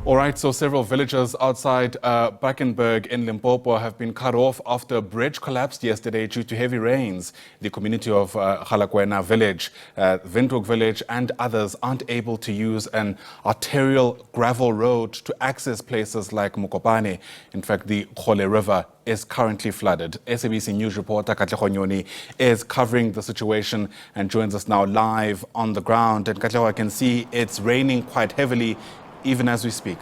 All right, so several villages outside Bakenberg in Limpopo have been cut off after a bridge collapsed yesterday due to heavy rains. The community of Galakwena village, Wydhoek village and others aren't able to use an arterial gravel road to access places like Mokopane. In fact, the Kgole river is currently flooded. SABC News reporter Katlego Nyoni is covering the situation and joins us now live on the ground. And Katlego, I can see it's raining quite heavily even as we speak.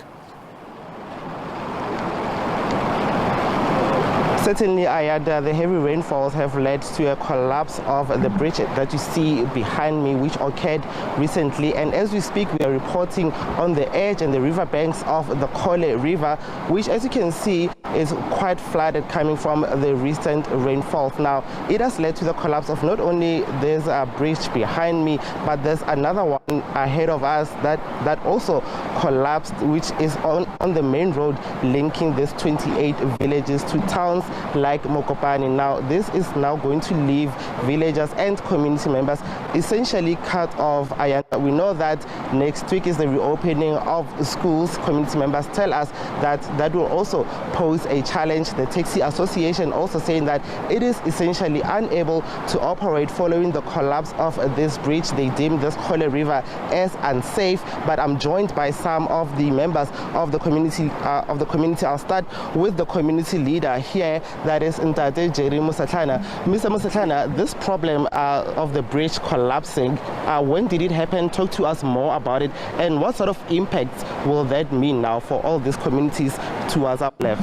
Certainly, Ayada, the heavy rainfalls have led to a collapse of the bridge that you see behind me, which occurred recently. And as we speak, we are reporting on the edge and the riverbanks of the Kgole River, which, as you can see, is quite flooded coming from the recent rainfalls. Now, it has led to the collapse of not only this bridge behind me, but there's another one ahead of us that also collapsed, which is on the main road linking these 28 villages to towns like Mokopane. Now, this is now going to leave villagers and community members essentially cut off. We know that next week is the reopening of schools. Community members tell us that that will also pose a challenge. The Taxi Association also saying that it is essentially unable to operate following the collapse of this bridge. They deem this Kgole River as unsafe, but I'm joined by some of the members of the community. I'll start with the community leader here, that is Ntate Jerry Musatlana. Mr. Musatlana, this problem of the bridge collapsing, when did it happen? Talk to us more about it, and what sort of impact will that mean now for all these communities towards our left?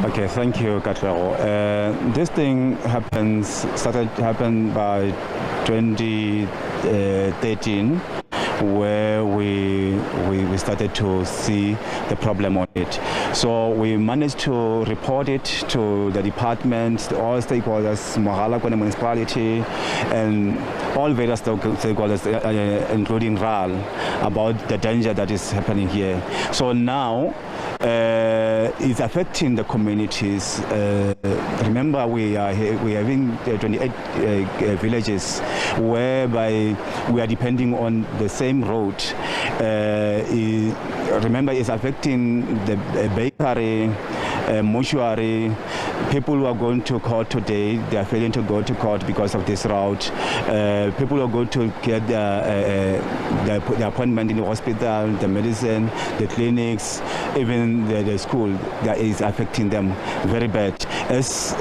Okay, thank you, Katlego. This thing happened by 2013. Where we started to see the problem on it. So we managed to report it to the department, all stakeholders, Galakwena municipality, and all various stakeholders, including RAL, about the danger that is happening here. So now it's affecting the communities. Remember, we are having 28 villages whereby we are depending on the same road. Remember, it's affecting the bakery, mortuary. People who are going to court today, they are failing to go to court because of this route. People who are going to get the appointment in the hospital, the medicine, the clinics, even the school, that is affecting them very bad. As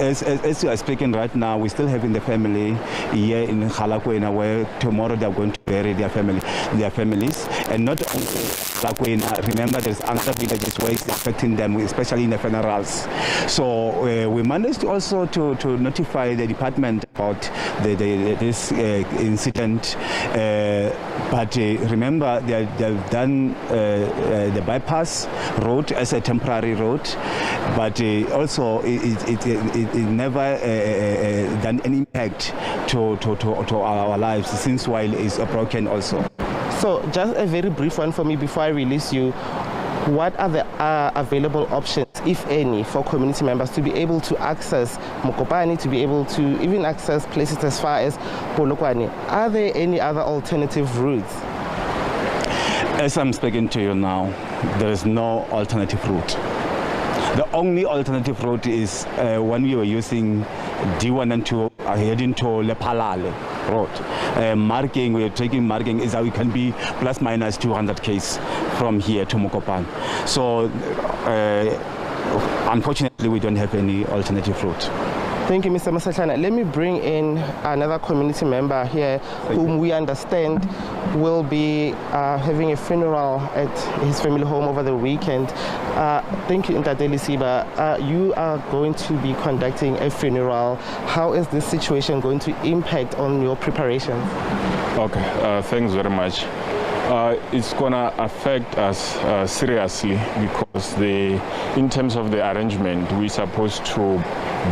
we are speaking right now, we're still having the family here in Galakwena, where tomorrow they are going to bury their families. And not only Galakwena, remember there's other villages where it's affecting them, especially in the funerals. So we managed also to notify the department about this incident. But remember, they've done the bypass road as a temporary road, but also it never done any impact to our lives since while it's broken also. So just a very brief one for me before I release you. What are the available options, if any, for community members to be able to access Mokopane, to be able to even access places as far as Polokwane? Are there any other alternative routes? As I'm speaking to you now, there is no alternative route. The only alternative route is when we were using D1 and 2 heading to Lepalale road. Marking, we are taking marking is that we can be plus minus 200 km from here to Mokopane. So unfortunately, we don't have any alternative route. Thank you, Mr. Musatlana. Let me bring in another community member here whom we understand will be having a funeral at his family home over the weekend. Thank you, Ntate Lisiba. You are going to be conducting a funeral. How is this situation going to impact on your preparations? Okay, thanks very much. It's going to affect us seriously because in terms of the arrangement, we're supposed to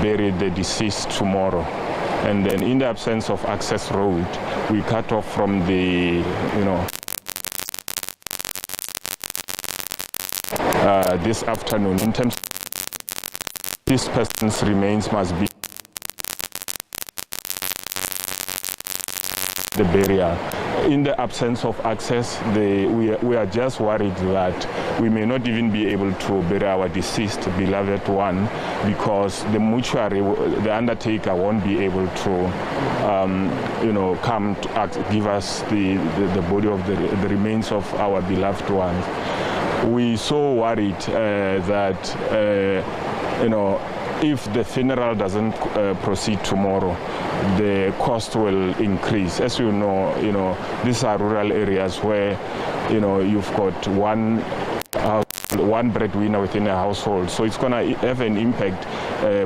bury the deceased tomorrow. And then in the absence of access road, we cut off from the, this afternoon. In terms of this person's remains must be the burial. in the absence of access, we are just worried that we may not even be able to bury our deceased beloved one because the mortuary, the undertaker won't be able to, come to give us the body of the remains of our beloved ones. We so worried that, if the funeral doesn't proceed tomorrow, the cost will increase. As you know, these are rural areas where, you've got one breadwinner within a household. So it's going to have an impact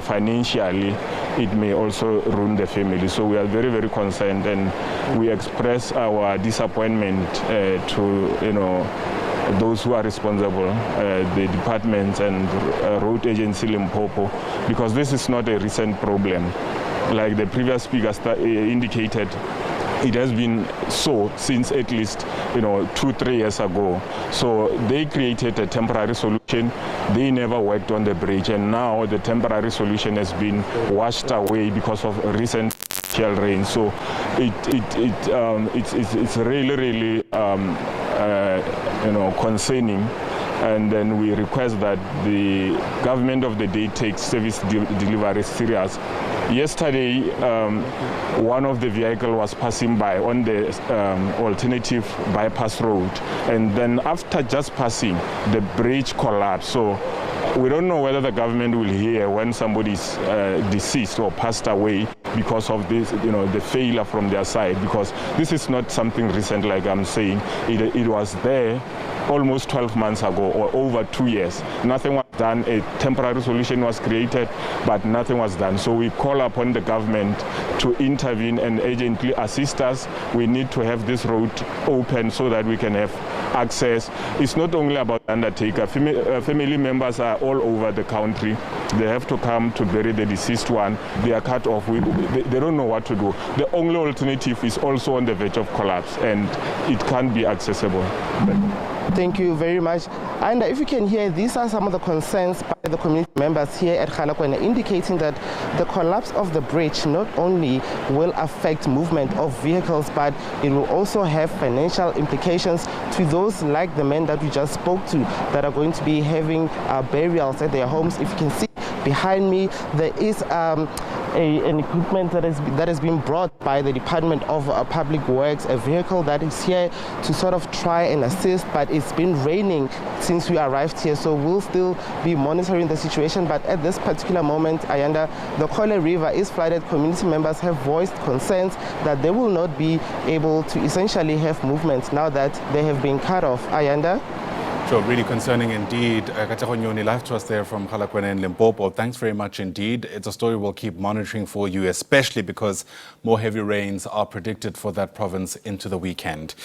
financially. It may also ruin the family. So we are very, very concerned, and we express our disappointment to, those who are responsible, the departments and road agency Limpopo, because this is not a recent problem. Like the previous speaker indicated, it has been so since at least 2-3 years ago. So they created a temporary solution. They never worked on the bridge, and now the temporary solution has been washed away because of recent rain. So it's really concerning. And then we request that the government of the day takes service delivery serious. Yesterday, one of the vehicles was passing by on the alternative bypass road, and then after just passing, the bridge collapsed. So we don't know whether the government will hear when somebody is deceased or passed away because of this, the failure from their side, because this is not something recent, like I'm saying. It was there almost 12 months ago, or over 2 years. Nothing was done. A temporary solution was created, but nothing was done. So we call upon the government to intervene and urgently assist us. We need to have this road open so that we can have access. It's not only about undertaker. Family members are all over the country. They have to come to bury the deceased one. They are cut off. They don't know what to do. The only alternative is also on the verge of collapse, and it can't be accessible. Thank you very much. And if you can hear, these are some of the concerns by the community members here at Galakwena, indicating that the collapse of the bridge not only will affect movement of vehicles, but it will also have financial implications to those like the men that we just spoke to that are going to be having burials at their homes. If you can see behind me, there is an equipment that has been brought by the Department of Public Works, a vehicle that is here to sort of try and assist, but it's been raining since we arrived here, so we'll still be monitoring the situation. But at this particular moment, Ayanda, the Kgole River is flooded. Community members have voiced concerns that they will not be able to essentially have movement now that they have been cut off. Ayanda? Sure, really concerning indeed. Katlego Nyoni, live to us there from Galakwena in Limpopo. Thanks very much indeed. It's a story we'll keep monitoring for you, especially because more heavy rains are predicted for that province into the weekend.